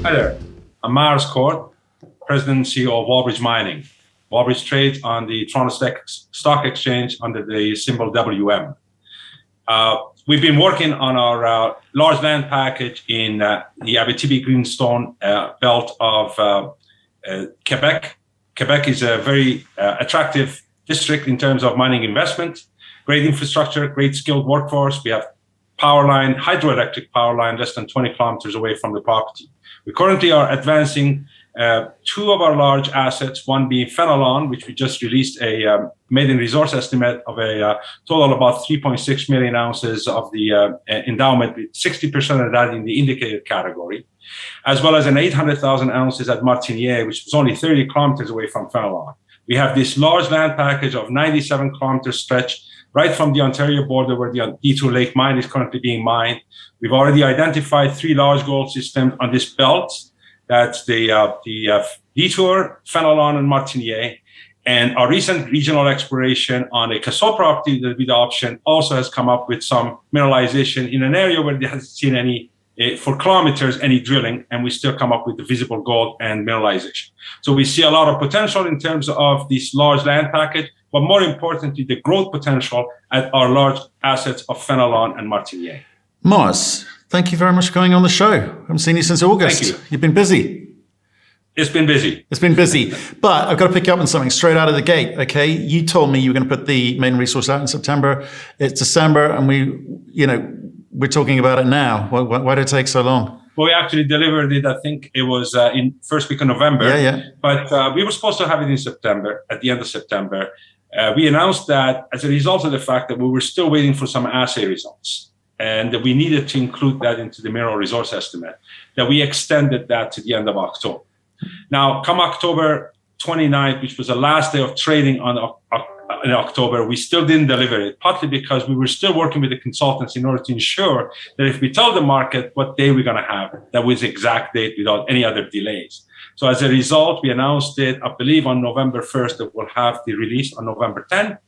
Hi there. I'm Marz, President and CEO of Wallbridge Mining. Wallbridge trades on the Toronto Stock Exchange under the symbol WM. We've been working on our large land package in the Abitibi Greenstone belt of Quebec. Quebec is a very attractive district in terms of mining investment, great infrastructure, great skilled workforce. We have hydroelectric power line less than 20 kilometers away from the property. We currently are advancing two of our large assets, one being Fenelon, which we just released a maiden resource estimate of a total of about 3.6 million ounces of the endowment, with 60% of that in the indicated category, as well as an 800,000 ounces at Martiniere, which is only 30 kilometers away from Fenelon. We have this large land package of 97 kilometers stretch right from the Ontario border where the Detour Lake mine is currently being mined. We've already identified three large gold systems on this belt. That's the Detour, Fenelon, and Martiniere. And our recent regional exploration on a Cassot property that with the option also has come up with some mineralization in an area where they hasn't seen any, for kilometers, any drilling, and we still come up with the visible gold and mineralization. So we see a lot of potential in terms of this large land package, but more importantly, the growth potential at our large assets of Fenelon and Martiniere. Marz, thank you very much for coming on the show. I haven't seen you since August. Thank you. You've been busy. It's been busy. It's been busy. But I've got to pick you up on something straight out of the gate, okay? You told me you were going to put the maiden resource out in September. It's December, and we're talking about it now. Why did it take so long? Well, we actually delivered it, I think it was in first week of November. Yeah. But we were supposed to have it in September, at the end of September. We announced that as a result of the fact that we were still waiting for some assay results, and that we needed to include that into the mineral resource estimate, that we extended that to the end of October. Now, come October 29th, which was the last day of trading in October, we still didn't deliver it, partly because we were still working with the consultants in order to ensure that if we tell the market what day we're going to have, that was the exact date without any other delays. So as a result, we announced it, I believe, on November 1st, that we'll have the release on November 10th.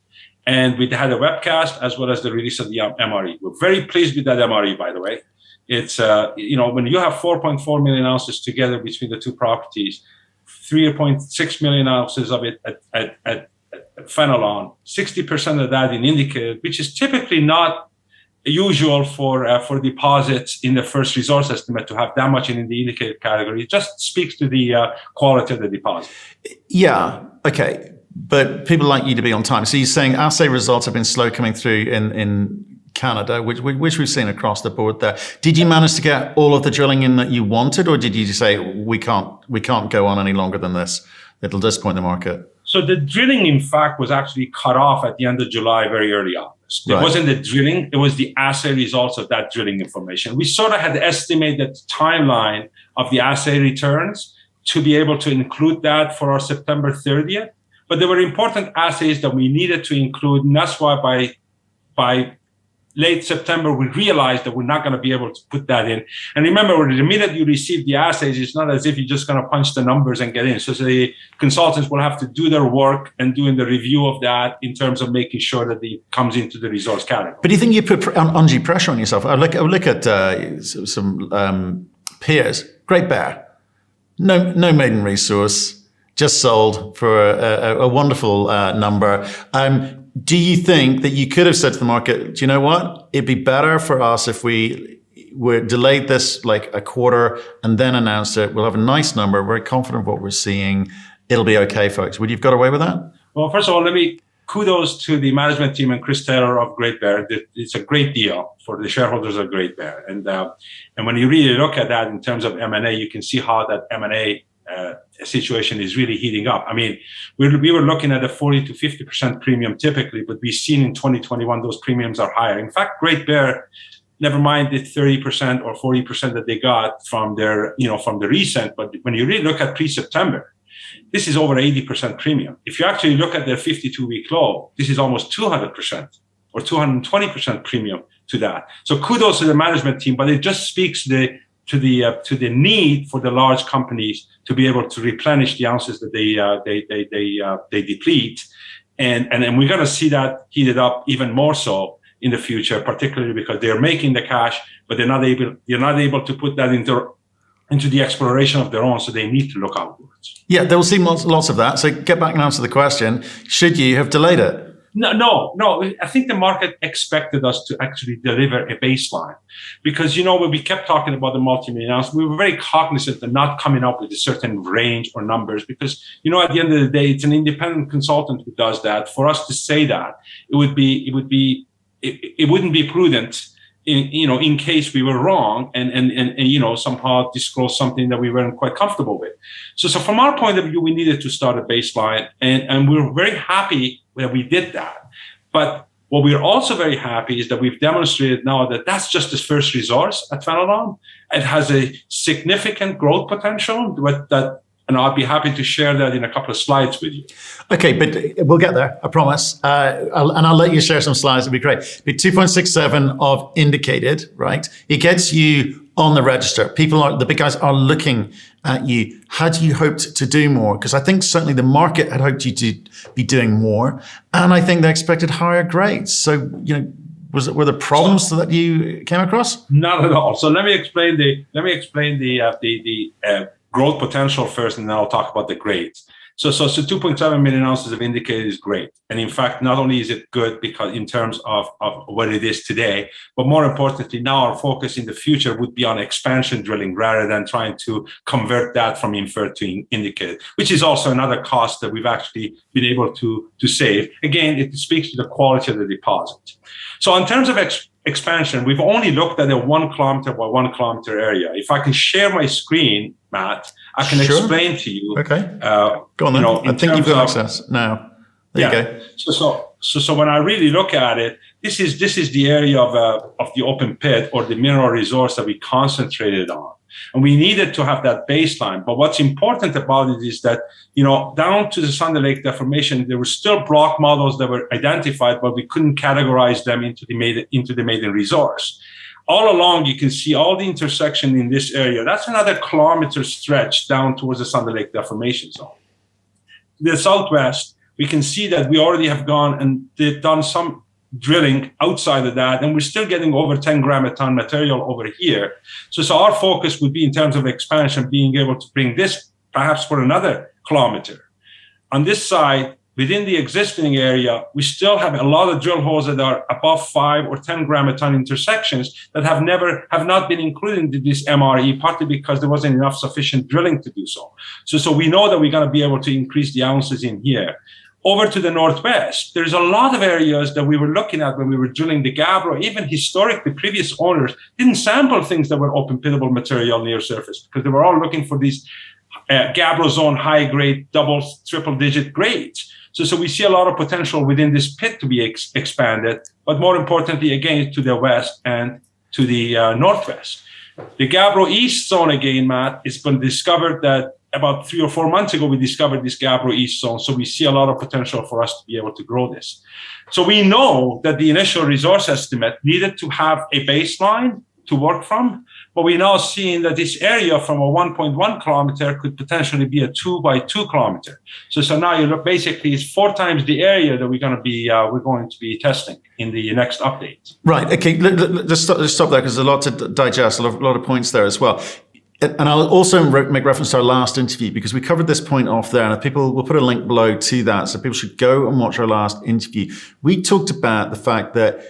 And we had a webcast as well as the release of the MRE. We're very pleased with that MRE, by the way. It's, when you have 4.4 million ounces together between the two properties, 3.6 million ounces of it at Fenelon, 60% of that in indicated, which is typically not usual for deposits in the first resource estimate to have that much in the indicated category. It just speaks to the quality of the deposit. Yeah, okay. But people like you to be on time. So you're saying assay results have been slow coming through in Canada, which we've seen across the board there. Did you manage to get all of the drilling in that you wanted, or did you just say, we can't go on any longer than this? It'll disappoint the market. So the drilling, in fact, was actually cut off at the end of July, very early August. It wasn't the drilling, it was the assay results of that drilling information. We sort of had estimated the timeline of the assay returns to be able to include that for our September 30th. But there were important assays that we needed to include, and that's why by late September, we realized that we're not going to be able to put that in. And remember, the minute you receive the assays, it's not as if you're just going to punch the numbers and get in. So the consultants will have to do their work and doing the review of that in terms of making sure that it comes into the resource category. But do you think you put undue pressure on yourself? I look at some peers. Great Bear, no maiden resource, just sold for a wonderful number. Do you think that you could have said to the market, do you know what? It'd be better for us if we were delayed this like a quarter and then announced it. We'll have a nice number. Very confident of what we're seeing. It'll be okay, folks. Would you have got away with that? Well, first of all, let me kudos to the management team and Chris Taylor of Great Bear. It's a great deal for the shareholders of Great Bear. And when you really look at that in terms of M&A, you can see how that M&A situation is really heating up. I mean, we were looking at a 40 to 50% premium typically, but we've seen in 2021 those premiums are higher. In fact, Great Bear, never mind the 30% or 40% that they got from their, from the recent, but when you really look at pre-September, this is over 80% premium. If you actually look at their 52-week low, this is almost 200% or 220% premium to that. So kudos to the management team, but it just speaks to the need for the large companies to be able to replenish the ounces that they deplete, and we're going to see that heated up even more so in the future, particularly because they're making the cash, but they're not able to put that into into the exploration of their own, so they need to look outwards. Yeah, there will seem lots of that. So get back and answer the question, should you have delayed it? No. I think the market expected us to actually deliver a baseline because, when we kept talking about the multi-million ounce, we were very cognizant of not coming up with a certain range or numbers because, at the end of the day, it's an independent consultant who does that. For us to say that, it wouldn't be prudent in case we were wrong and somehow disclose something that we weren't quite comfortable with. So from our point of view, we needed to start a baseline and we were very happy that we did that. But what we're also very happy is that we've demonstrated now that that's just the first resource at Fenelon. It has a significant growth potential with that. And I'll be happy to share that in a couple of slides with you. Okay, but we'll get there, I promise. I'll let you share some slides, it'd be great. But 2.67 of indicated, right? It gets you on the register. The big guys are looking at you. Had you hoped to do more? Because I think certainly the market had hoped you to be doing more. And I think they expected higher grades. So, were there problems that you came across? Not at all. So let me explain the growth potential first, and then I'll talk about the grades. So 2.7 million ounces of indicated is great. And in fact, not only is it good because in terms of what it is today, but more importantly, now our focus in the future would be on expansion drilling rather than trying to convert that from inferred to indicated, which is also another cost that we've actually been able to save. Again, it speaks to the quality of the deposit. So in terms of expansion, we've only looked at a 1 kilometer by 1 kilometer area. If I can share my screen, Matt, I can explain to you. Okay. Go on then. I think you've got access now. There you go. So when I really look at it, this is the area of the open pit or the mineral resource that we concentrated on. And we needed to have that baseline. But what's important about it is that, down to the Sunday Lake Deformation, there were still block models that were identified, but we couldn't categorize them into the Maiden resource. All along, you can see all the intersection in this area. That's another kilometer stretch down towards the Sunday Lake Deformation zone. The southwest, we can see that we already have gone and they've done some drilling outside of that, and we're still getting over 10 gram a ton material over here. So our focus would be in terms of expansion, being able to bring this perhaps for another kilometer. On this side, within the existing area, we still have a lot of drill holes that are above 5 or 10 gram a ton intersections that have not been included in this MRE, partly because there wasn't enough sufficient drilling to do so. So we know that we're going to be able to increase the ounces in here. Over to the northwest, there's a lot of areas that we were looking at when we were drilling the Gabbro. Even historically, previous owners didn't sample things that were open pitable material near surface because they were all looking for these Gabbro zone high grade, double, triple digit grades. So we see a lot of potential within this pit to be expanded, but more importantly, again, to the west and to the northwest. The Gabbro East zone, again, Matt, it's been discovered that about 3 or 4 months ago, we discovered this Gabbro East zone. So we see a lot of potential for us to be able to grow this. So we know that the initial resource estimate needed to have a baseline to work from, but we're now seeing that this area from a 1.1 kilometer could potentially be a 2 by 2 kilometer. So now you look, basically it's 4 times the area that we're going to be testing in the next update. Right. Okay. Let's stop there because there's a lot to digest, a lot of points there as well. And I'll also make reference to our last interview because we covered this point off there, and we'll put a link below to that, so people should go and watch our last interview. We talked about the fact that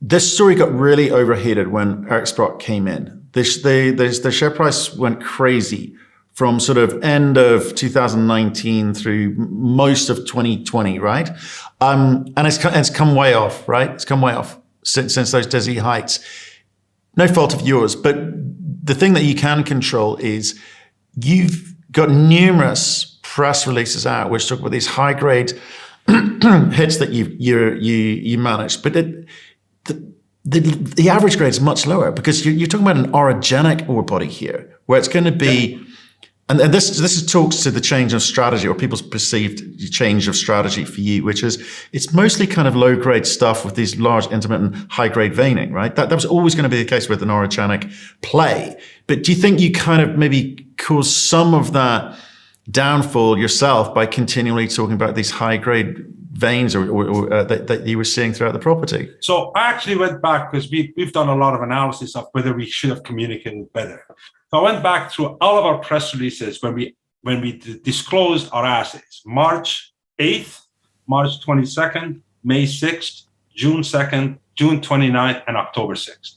this story got really overheated when Eric Sprott came in. The share price went crazy from sort of end of 2019 through most of 2020, right? And it's come way off, right? It's come way off since those dizzy heights. No fault of yours, but the thing that you can control is you've got numerous press releases out which talk about these high grade hits that you managed, but the average grade is much lower because you're talking about an orogenic ore body here, where it's going to be, and this talks to the change of strategy or people's perceived change of strategy for you, which is it's mostly kind of low grade stuff with these large intermittent high grade veining, right? That was always going to be the case with an orogenic play. But do you think you kind of maybe caused some of that downfall yourself by continually talking about these high grade veins that you were seeing throughout the property? So I actually went back because we've done a lot of analysis of whether we should have communicated better. So I went back through all of our press releases when we disclosed our assays: March 8th, March 22nd, May 6th, June 2nd, June 29th, and October 6th.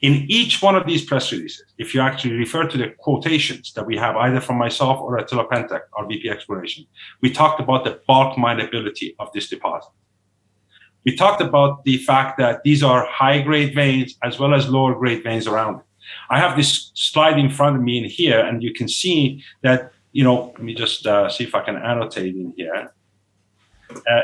In each one of these press releases, if you actually refer to the quotations that we have either from myself or Attila Pentek, our VP Exploration, we talked about the bulk mineability of this deposit. We talked about the fact that these are high-grade veins as well as lower-grade veins around it. I have this slide in front of me in here, and you can see that, let me just see if I can annotate in here.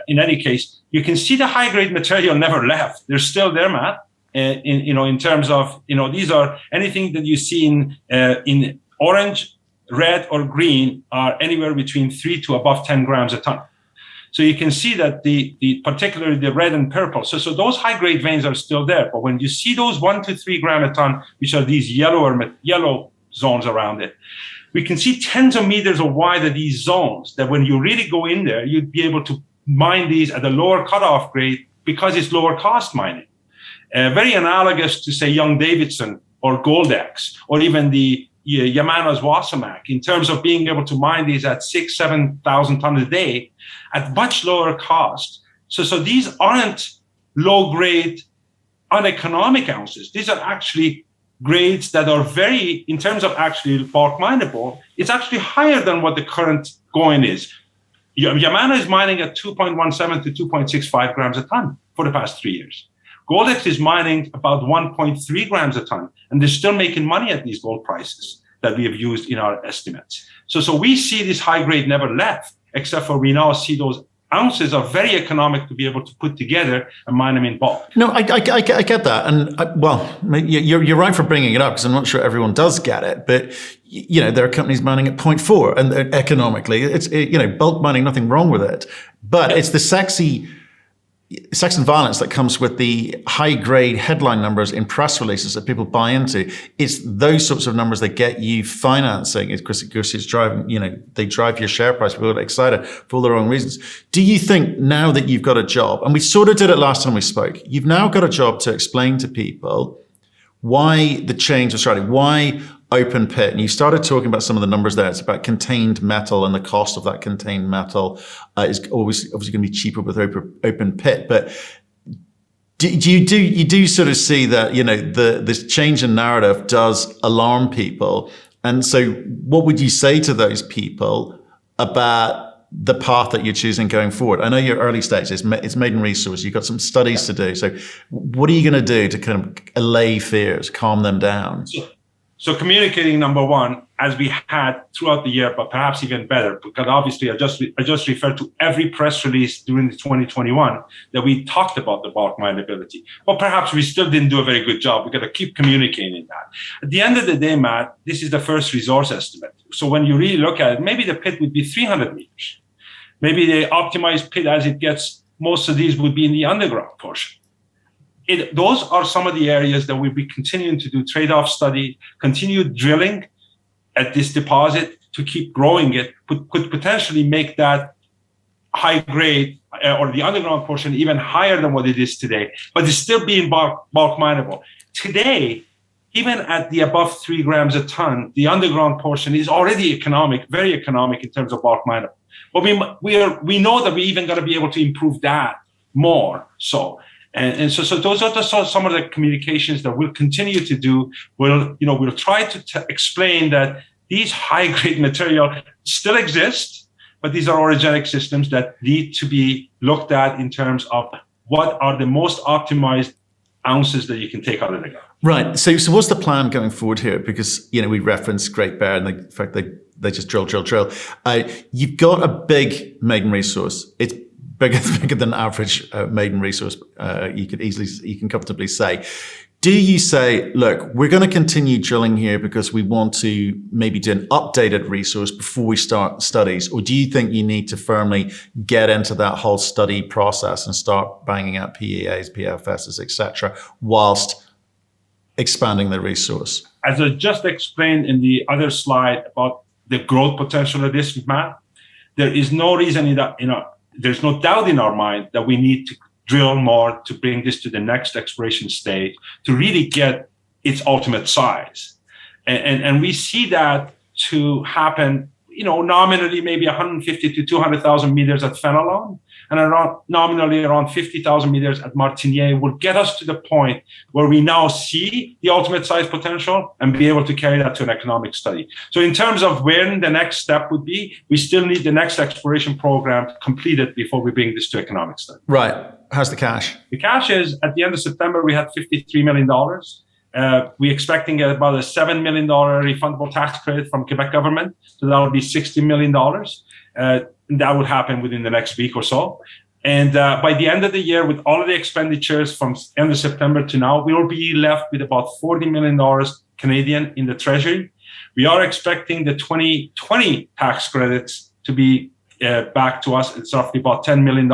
In any case, you can see the high-grade material never left. They're still there, Matt. In terms of, these are anything that you see in orange, red, or green are anywhere between 3 to above 10 grams a ton. So you can see that particularly the red and purple. So those high-grade veins are still there. But when you see those 1 to 3 gram a ton, which are these yellow zones around it, we can see tens of meters wide of these zones that when you really go in there, you'd be able to mine these at a lower cutoff grade because it's lower cost mining. Very analogous to, say, Young-Davidson or Goldex, or even the Yamana's Wasamac, in terms of being able to mine these at 6,000-7,000 tons a day at much lower cost. So these aren't low-grade, uneconomic ounces. These are actually grades that are very, in terms of actually bulk mineable, it's actually higher than what the current going is. Yamana is mining at 2.17 to 2.65 grams a ton for the past 3 years. Goldex is mining about 1.3 grams a ton, and they're still making money at these gold prices that we have used in our estimates. So we see this high grade never left, except for we now see those ounces are very economic to be able to put together and mine them in bulk. No, I get that. And you're right for bringing it up, because I'm not sure everyone does get it. But, there are companies mining at 0.4, and economically, it's, bulk mining, nothing wrong with it. But it's the sexy sex and violence that comes with the high-grade headline numbers in press releases that people buy into. It's those sorts of numbers that get you financing. It's driving, they drive your share price. People get excited for all the wrong reasons. Do you think now that you've got a job, and we sort of did it last time we spoke, you've now got a job to explain to people why the change of strategy, why open pit? And you started talking about some of the numbers there. It's about contained metal, and the cost of that contained metal is obviously going to be cheaper with open pit. But you do sort of see that this change in narrative does alarm people. And so, what would you say to those people about the path that you're choosing going forward? I know you're early stage. It's Maiden Resource. You've got some studies to do. So, what are you going to do to kind of allay fears, calm them down? So communicating, number one, as we had throughout the year, but perhaps even better, because obviously I just referred to every press release during the 2021 that we talked about the bulk mineability. But perhaps we still didn't do a very good job. We've got to keep communicating that. At the end of the day, Matt, this is the first resource estimate. So when you really look at it, maybe the pit would be 300 meters. Maybe the optimized pit as it gets, most of these would be in the underground portion. Those are some of the areas that we'll be continuing to do trade-off study, continue drilling at this deposit to keep growing it, could potentially make that high grade or the underground portion even higher than what it is today, but it's still being bulk mineable. Today, even at the above 3 grams a ton, the underground portion is already economic, very economic in terms of bulk mineable. But we know that we even got to be able to improve that more so. And so those are some of the communications that we'll continue to do. We'll try to explain that these high-grade material still exist, but these are orogenic systems that need to be looked at in terms of what are the most optimized ounces that you can take out of the ground. Right. So what's the plan going forward here? Because, we referenced Great Bear and the fact they just drill. You've got a big maiden resource. It's bigger than average maiden resource, you can comfortably say. Do you say, look, we're going to continue drilling here because we want to maybe do an updated resource before we start studies? Or do you think you need to firmly get into that whole study process and start banging out PEAs, PFSs, etc., whilst expanding the resource? As I just explained in the other slide about the growth potential of this map, there is no reason there's no doubt in our mind that we need to drill more to bring this to the next exploration stage to really get its ultimate size. And we see that to happen, nominally maybe 150 to 200,000 meters at Fenelon, and nominally around 50,000 meters at Martiniere will get us to the point where we now see the ultimate size potential and be able to carry that to an economic study. So in terms of when the next step would be, we still need the next exploration program completed before we bring this to economic study. Right. How's the cash? The cash is, at the end of September, we had $53 million. We're expecting about a $7 million refundable tax credit from Québec government. So that would be $60 million. That would happen within the next week or so. And by the end of the year, with all of the expenditures from end of September to now, we will be left with about $40 million Canadian in the treasury. We are expecting the 2020 tax credits to be back to us. It's roughly about $10 million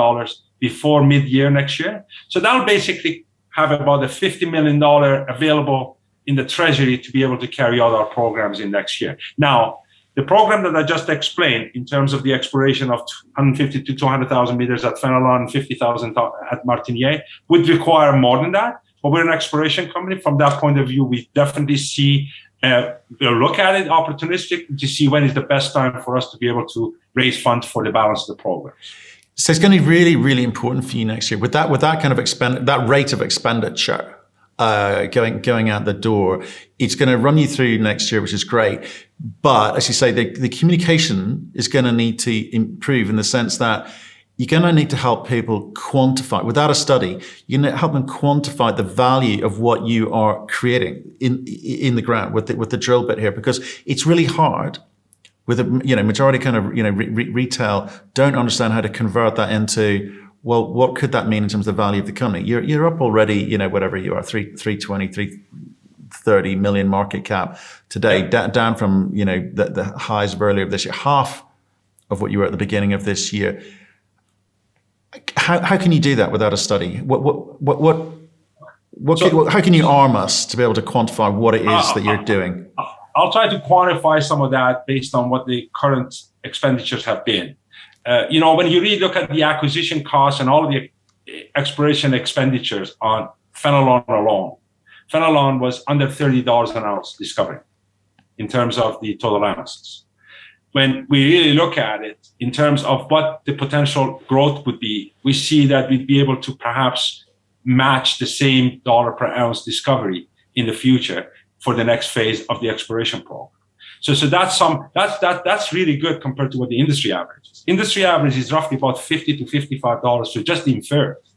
before mid-year next year. So that will basically have about a $50 million available in the treasury to be able to carry out our programs in next year. Now, the program that I just explained in terms of the exploration of 150 to 200,000 meters at Fenelon, 50,000 at Martiniere would require more than that. But we're an exploration company. From that point of view, we definitely see, we'll look at it opportunistic to see when is the best time for us to be able to raise funds for the balance of the program. So it's going to be really, really important for you next year with that kind of that rate of expenditure going out the door. It's going to run you through next year, which is great. But as you say, the communication is going to need to improve in the sense that you're going to need to help people quantify. Without a study, you're going to help them quantify the value of what you are creating in the ground with the drill bit here, because it's really hard. With a majority kind of retail don't understand how to convert that into, well, what could that mean in terms of the value of the company? You're up already, whatever you are, 320, 330 million market cap today, down from the highs of earlier this year, half of what you were at the beginning of this year. How can you do that without a study? How can you arm us to be able to quantify what it is that you're doing? I'll try to quantify some of that based on what the current expenditures have been. When you really look at the acquisition costs and all of the exploration expenditures on Fenelon alone, Fenelon was under $30 an ounce discovery in terms of the total ounces. When we really look at it in terms of what the potential growth would be, we see that we'd be able to perhaps match the same dollar per ounce discovery in the future for the next phase of the exploration program. So that's really good compared to what the industry average is. Industry average is roughly about $50 to $55 to just infer it.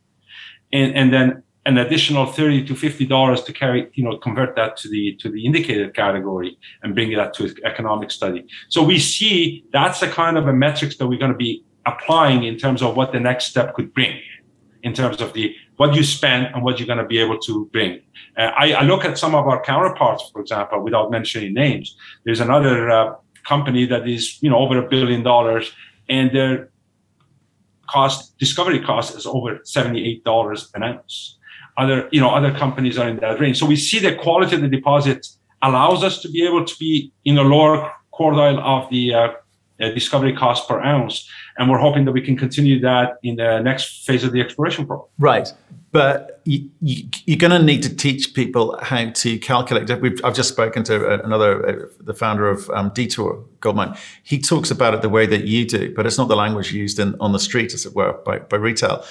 And then an additional $30 to $50 to carry, convert that to the indicated category and bring that to economic study. So we see that's the kind of a metrics that we're going to be applying in terms of what the next step could bring, in terms of what you spend and what you're going to be able to bring. I look at some of our counterparts, for example, without mentioning names. There's another company that is, over $1 billion, and their discovery cost is over $78 an ounce. Other companies are in that range. So we see the quality of the deposit allows us to be able to be in the lower quartile of the discovery cost per ounce. And we're hoping that we can continue that in the next phase of the exploration program. Right. But you're going to need to teach people how to calculate. I've just spoken to the founder of Detour Gold Mine. He talks about it the way that you do, but it's not the language used on the street, as it were, by retail.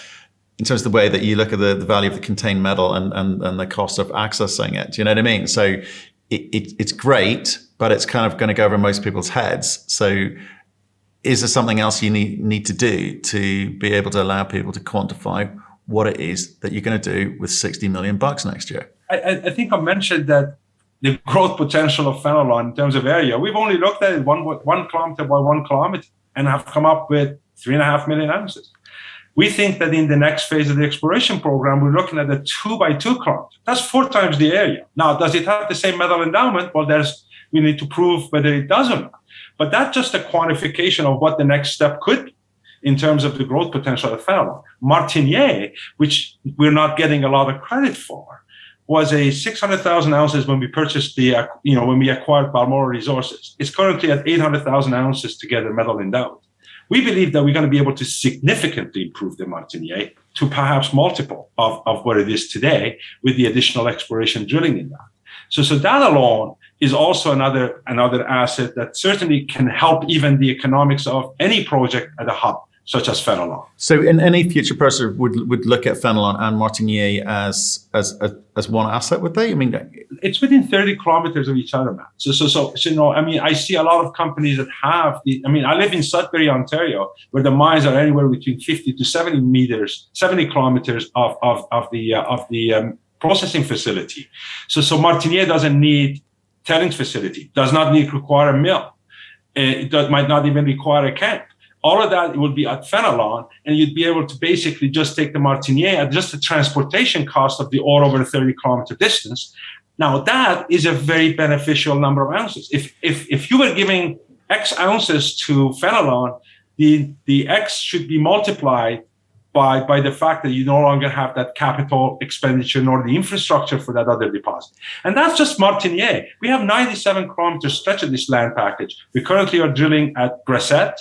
In terms of the way that you look at the value of the contained metal and the cost of accessing it. Do you know what I mean? So it's great, but it's kind of going to go over most people's heads. So is there something else you need to do to be able to allow people to quantify what it is that you're going to do with $60 million next year? I think I mentioned that the growth potential of Fenelon in terms of area, we've only looked at it 1 kilometer by 1 kilometer and have come up with 3.5 million ounces. We think that in the next phase of the exploration program, we're looking at a 2 by 2 kilometer. That's 4 times the area. Now, does it have the same metal endowment? Well, we need to prove whether it does or not. But that's just a quantification of what the next step could be in terms of the growth potential of Fenelon. Martiniere, which we're not getting a lot of credit for, was a 600,000 ounces when we purchased when we acquired Balmoral Resources. It's currently at 800,000 ounces to get a metal endowment. We believe that we're going to be able to significantly improve the Martiniere to perhaps multiple of what it is today with the additional exploration drilling in that. So that alone is also another asset that certainly can help even the economics of any project at a hub, such as Fenelon. So in any future person would look at Fenelon and Martiniere as one asset, would they? I mean, it's within 30 kilometers of each other, man. So I mean, I see a lot of companies that have I live in Sudbury, Ontario, where the mines are anywhere between 50 to 70 kilometers of the processing facility. So Martiniere doesn't need tailings facility, does not require a mill. It might not even require a camp. All of that will be at Fenelon, and you'd be able to basically just take the Martiniere at just the transportation cost of the ore over a 30-kilometer distance. Now, that is a very beneficial number of ounces. If you were giving X ounces to Fenelon, the X should be multiplied by the fact that you no longer have that capital expenditure nor the infrastructure for that other deposit. And that's just Martiniere. We have 97-kilometer stretch of this land package. We currently are drilling at Grasset,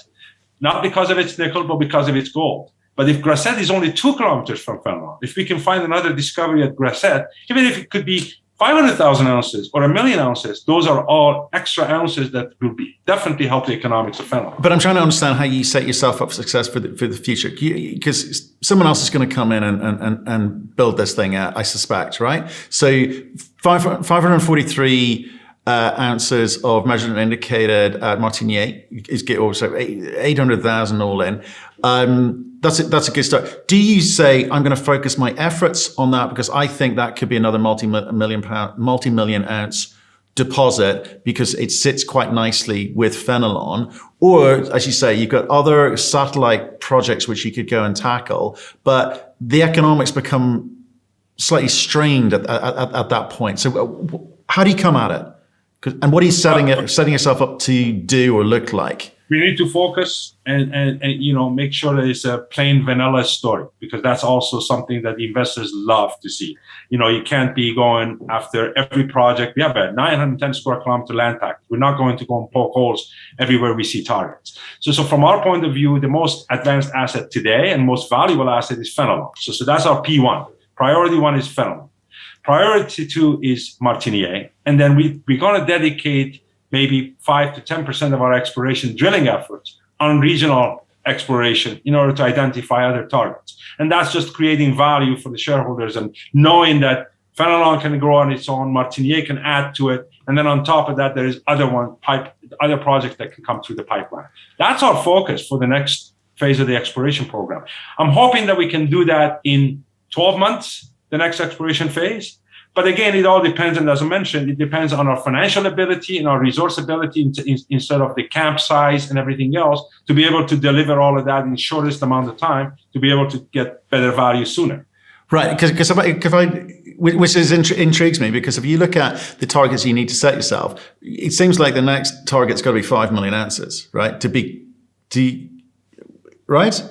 not because of its nickel, but because of its gold. But if Grasset is only 2 kilometers from Fenelon, if we can find another discovery at Grasset, even if it could be 500,000 ounces or 1 million ounces, those are all extra ounces that will definitely help the economics of Fenelon. But I'm trying to understand how you set yourself up for success for the future, because someone else is going to come in and build this thing out, I suspect, right? So 543 ounces of measured and indicated at Martiniere is also 800,000 all in. That's a good start. Do you say I'm going to focus my efforts on that because I think that could be another multi-million ounce deposit because it sits quite nicely with Fenelon? Or, as you say, you've got other satellite projects which you could go and tackle, but the economics become slightly strained at that point. So how do you come at it? And what are you setting yourself up to do or look like? We need to focus and make sure that it's a plain vanilla story, because that's also something that the investors love to see. You can't be going after every project. We have a 910 square kilometer land package. We're not going to go and poke holes everywhere we see targets. So from our point of view, the most advanced asset today and most valuable asset is Fenelon. So that's our P1. Priority 1 is Fenelon. Priority 2 is Martiniere. And then we're going to dedicate maybe 5 to 10% of our exploration drilling efforts on regional exploration in order to identify other targets. And that's just creating value for the shareholders and knowing that Fenelon can grow on its own, Martiniere can add to it, and then on top of that, there is other projects that can come through the pipeline. That's our focus for the next phase of the exploration program. I'm hoping that we can do that in 12 months, the next exploration phase. But again, it all depends, and as I mentioned, it depends on our financial ability and our resource ability instead of the camp size and everything else to be able to deliver all of that in shortest amount of time to be able to get better value sooner. Right, because which intrigues me, because if you look at the targets you need to set yourself, it seems like the next target's got to be 5 million ounces, right? Right?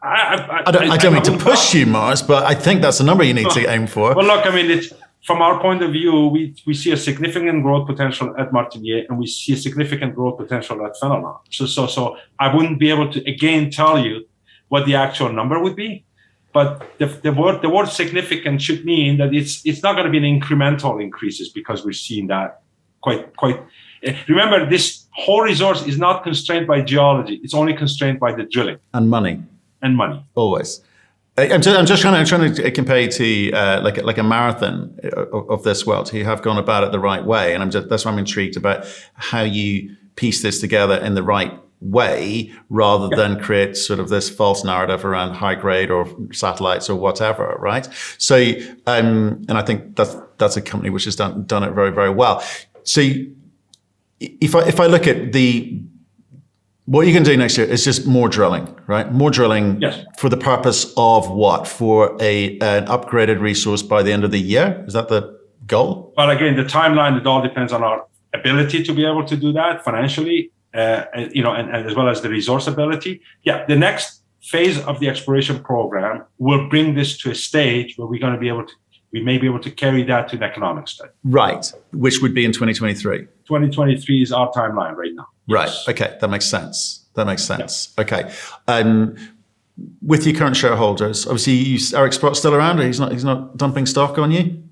I don't mean to push you, Marz, but I think that's the number you need to aim for. Well, look, I mean, from our point of view, we see a significant growth potential at Martiniere, and we see a significant growth potential at Fenelon. So I wouldn't be able to, again, tell you what the actual number would be, but the word significant should mean that it's not going to be an incremental increases, because we're seeing that quite. Remember, this whole resource is not constrained by geology; it's only constrained by the drilling and money. Always. I'm just trying to compare you to like a marathon of this world. You have gone about it the right way, and that's why I'm intrigued about how you piece this together in the right way, rather than create sort of this false narrative around high grade or satellites or whatever, right? So, and I think that's a company which has done it very, very well. So, if I look at what you can do next year is just more drilling, right? More drilling. Yes. For the purpose of what? For an upgraded resource by the end of the year? Is that the goal? Well, again, the timeline, it all depends on our ability to be able to do that financially, and as well as the resource ability. Yeah, the next phase of the exploration program will bring this to a stage where we may be able to carry that to an economic study. Right, which would be in 2023. 2023 is our timeline right now. Right. Yes. Okay, that makes sense. That makes sense. Yeah. Okay. With your current shareholders, obviously Eric Sprott's still around. He's not dumping stock on you?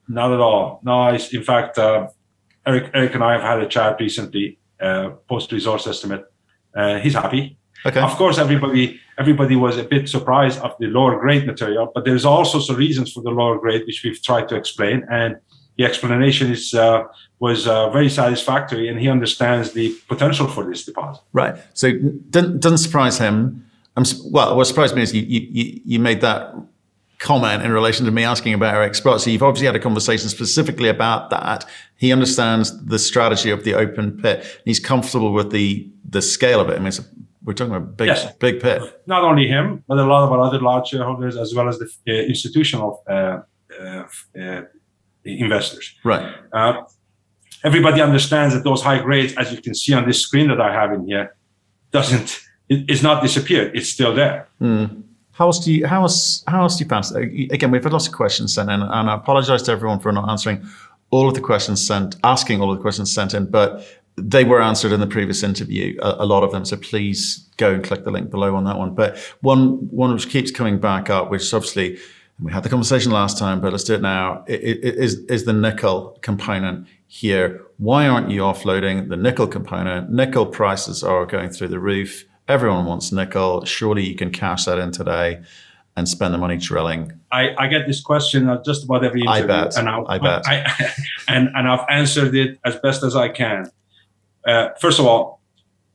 Not at all. No, in fact, Eric and I have had a chat recently, post-resource estimate. He's happy. Okay. Of course, everybody was a bit surprised of the lower grade material, but there's also some reasons for the lower grade, which we've tried to explain. And the explanation was very satisfactory, and he understands the potential for this deposit. Right. So doesn't surprise him. What surprised me is you made that comment in relation to me asking about Eric Sprott. So you've obviously had a conversation specifically about that. He understands the strategy of the open pit. He's comfortable with the scale of it. I mean, we're talking about big pit. Not only him, but a lot of our other large shareholders, as well as the institutional investors. Right. Everybody understands that those high grades, as you can see on this screen that I have in here, it's not disappeared. It's still there. Mm. How else do you find it? Again, we've had lots of questions sent in, and I apologize to everyone for not asking all of the questions sent in, but they were answered in the previous interview, a lot of them. So please go and click the link below on that one. But one which keeps coming back up, which is obviously, we had the conversation last time, but let's do it now, is the nickel component here. Why aren't you offloading the nickel component? Nickel prices are going through the roof. Everyone wants nickel. Surely you can cash that in today and spend the money drilling. I get this question at just about every interview. I bet. And I've answered it as best as I can. First of all,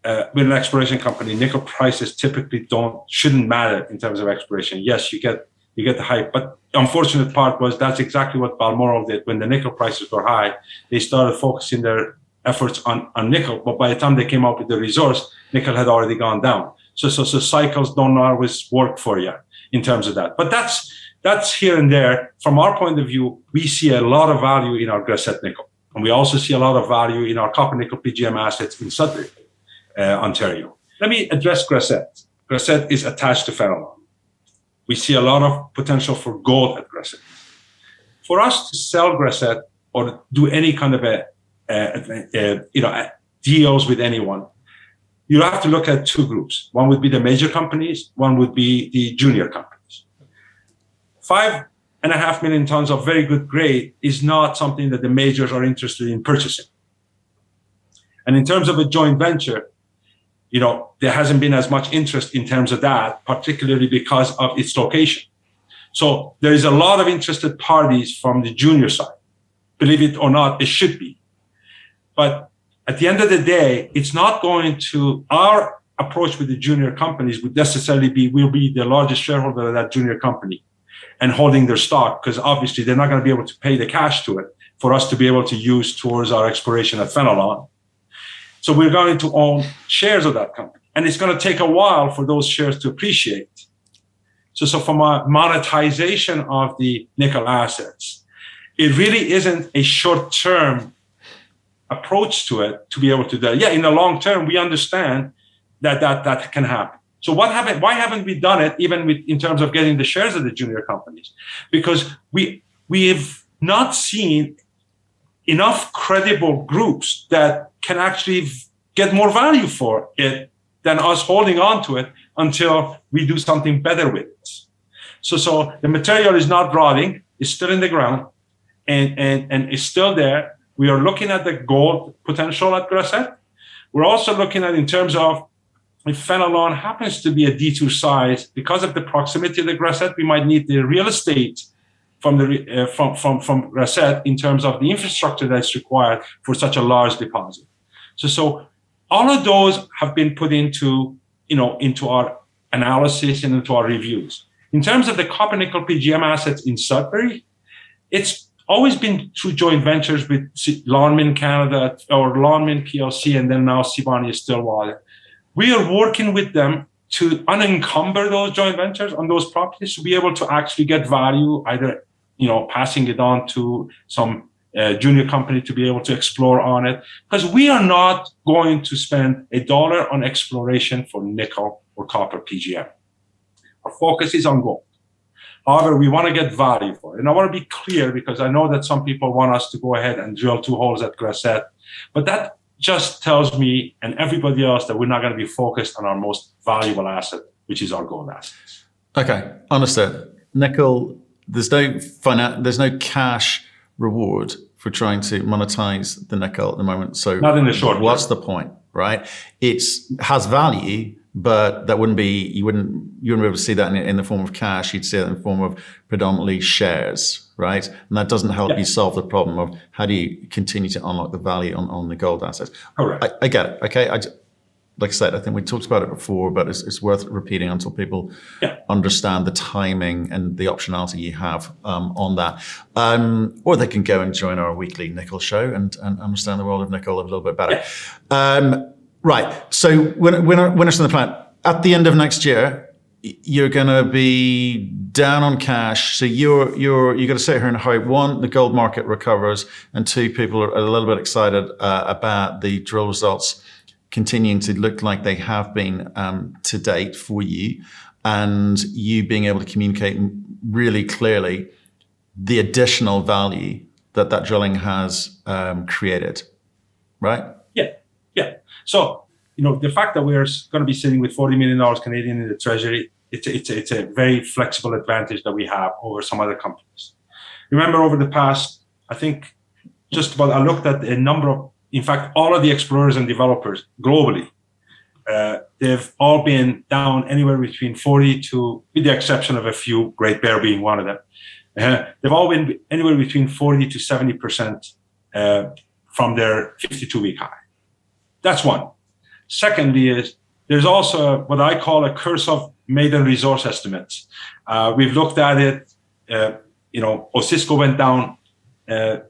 with an exploration company, nickel prices typically shouldn't matter in terms of exploration. Yes, you get the hype, but the unfortunate part was that's exactly what Balmoral did. When the nickel prices were high, they started focusing their efforts on nickel, but by the time they came up with the resource, nickel had already gone down. So cycles don't always work for you in terms of that. But that's here and there. From our point of view, we see a lot of value in our Grasset nickel. And we also see a lot of value in our copper nickel PGM assets in Sudbury, Ontario. Let me address Grasset. Grasset is attached to Fenelon. We see a lot of potential for gold at Grasset. For us to sell Grasset or do any kind of deals with anyone, you have to look at two groups. One would be the major companies, one would be the junior companies. 5.5 million tons of very good grade is not something that the majors are interested in purchasing. And in terms of a joint venture, there hasn't been as much interest in terms of that, particularly because of its location. So there is a lot of interested parties from the junior side. Believe it or not, it should be. But at the end of the day, it's not going to, our approach with the junior companies would necessarily be, we'll be the largest shareholder of that junior company and holding their stock, because obviously they're not going to be able to pay the cash to it for us to be able to use towards our exploration at Fenelon. So we're going to own shares of that company. And it's going to take a while for those shares to appreciate. So from a monetization of the nickel assets, it really isn't a short-term approach to it to be able to do that. Yeah, in the long term, we understand that can happen. So what happened? Why haven't we done it even in terms of getting the shares of the junior companies? Because we have not seen enough credible groups that can actually get more value for it than us holding on to it until we do something better with it. So the material is not rotting, it's still in the ground, and it's still there. We are looking at the gold potential at Grasset. We're also looking at, in terms of, if Fenelon happens to be a Detour size, because of the proximity of the Grasset, we might need the real estate from Grasset in terms of the infrastructure that's required for such a large deposit. So all of those have been put into our analysis and into our reviews. In terms of the copper nickel PGM assets in Sudbury, it's always been through joint ventures with Lonmin Canada or Lonmin PLC, and then now Sibanye-Stillwater. We are working with them to unencumber those joint ventures on those properties to be able to actually get value, either passing it on to some junior company to be able to explore on it, because we are not going to spend $1 on exploration for nickel or copper PGM. Our focus is on gold. However, we want to get value for it. And I want to be clear, because I know that some people want us to go ahead and drill 2 holes at Grasset, but that just tells me and everybody else that we're not going to be focused on our most valuable asset, which is our gold assets. Okay, understood. Nickel, there's no cash reward for trying to monetize the nickel at the moment. So not in the short term. What's the point, right? It has value, but that wouldn't be, you wouldn't be able to see that in the form of cash. You'd see it in the form of predominantly shares, right? And that doesn't help you solve the problem of how do you continue to unlock the value on the gold assets. Correct. I get it. Okay. Like I said, I think we talked about it before, but it's worth repeating until people understand the timing and the optionality you have on that. Or they can go and join our weekly nickel show and understand the world of nickel a little bit better. Right. So when it's in the plan, at the end of next year, you're going to be down on cash. So you're got to sit here and hope, one, the gold market recovers, and two, people are a little bit excited about the drill results continuing to look like they have been to date for you, and you being able to communicate really clearly the additional value that drilling has created, right? Yeah. So, the fact that we're going to be sitting with $40 million Canadian in the treasury, it's a very flexible advantage that we have over some other companies. Remember, over the past, I think, I looked at a number of, in fact, all of the explorers and developers globally, they've all been down anywhere between 40 to, with the exception of a few, Great Bear being one of them, they've all been anywhere between 40 to 70% from their 52-week high. That's one. Secondly is, there's also what I call a curse of maiden resource estimates. We've looked at it, Osisko went down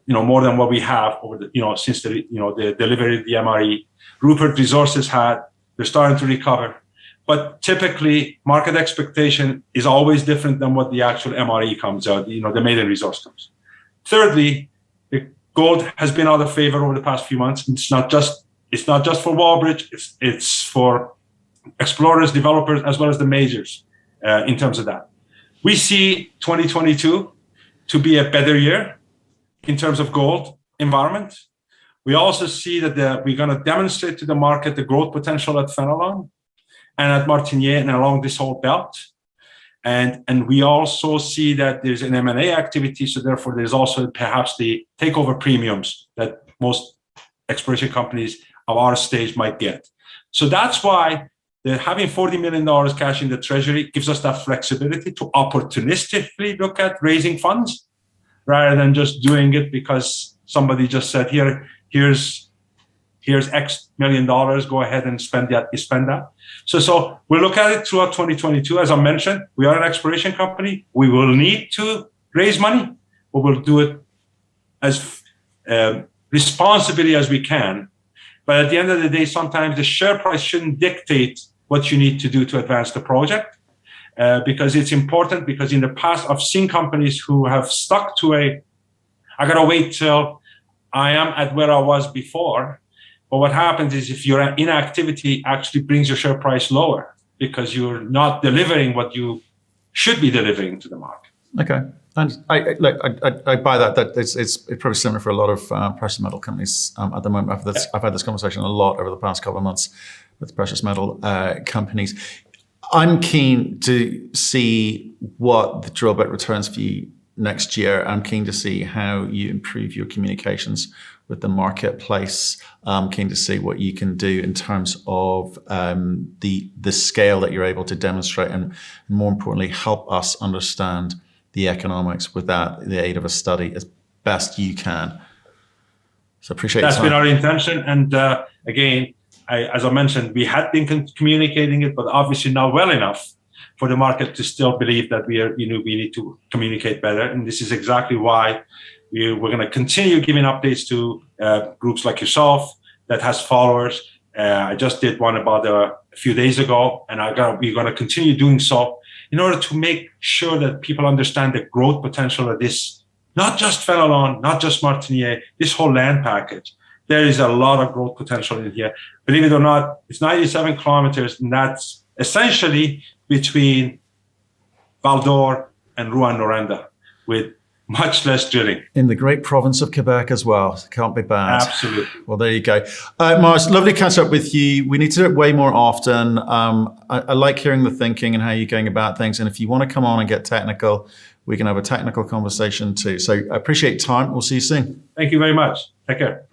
more than what we have over the, since the delivery of the MRE. Rupert Resources they're starting to recover. But typically, market expectation is always different than what the actual MRE comes out, the maiden resource comes. Thirdly, the gold has been out of favor over the past few months. It's not just for Wallbridge, it's for explorers, developers, as well as the majors in terms of that. We see 2022 to be a better year in terms of gold environment. We also see that we're going to demonstrate to the market the growth potential at Fenelon and at Martiniere and along this whole belt. And we also see that there's an M&A activity, so therefore there's also perhaps the takeover premiums that most exploration companies of our stage might get. So that's why having $40 million cash in the treasury gives us that flexibility to opportunistically look at raising funds, rather than just doing it because somebody just said, here's X million dollars, go ahead and spend that. So we'll look at it throughout 2022. As I mentioned, we are an exploration company. We will need to raise money, but we'll do it as responsibly as we can. But at the end of the day, sometimes the share price shouldn't dictate what you need to do to advance the project. Because it's important, because in the past I've seen companies who have stuck to I gotta wait till I am at where I was before. But what happens is if your inactivity actually brings your share price lower because you're not delivering what you should be delivering to the market. Okay. And I buy that it's probably similar for a lot of precious metal companies at the moment. I've had this conversation a lot over the past couple of months with precious metal companies. I'm keen to see what the drill bit returns for you next year. I'm keen to see how you improve your communications with the marketplace. I'm keen to see what you can do in terms of the scale that you're able to demonstrate, and more importantly, help us understand the economics without the aid of a study as best you can. So appreciate that's been our intention. And again, as I mentioned, we had been communicating it, but obviously not well enough for the market to still believe that we need to communicate better. And this is exactly why we're going to continue giving updates to groups like yourself that has followers. I just did one about a few days ago, and we're going to continue doing so in order to make sure that people understand the growth potential of this, not just Fenelon, not just Martiniere, this whole land package. There is a lot of growth potential in here. Believe it or not, it's 97 kilometers, and that's essentially between Val d'Or and Rouyn-Noranda, with much less drilling. In the great province of Quebec as well. Can't be bad. Absolutely. Well, there you go. Marz, lovely to catch up with you. We need to do it way more often. I like hearing the thinking and how you're going about things. And if you want to come on and get technical, we can have a technical conversation too. So I appreciate your time. We'll see you soon. Thank you very much. Take care.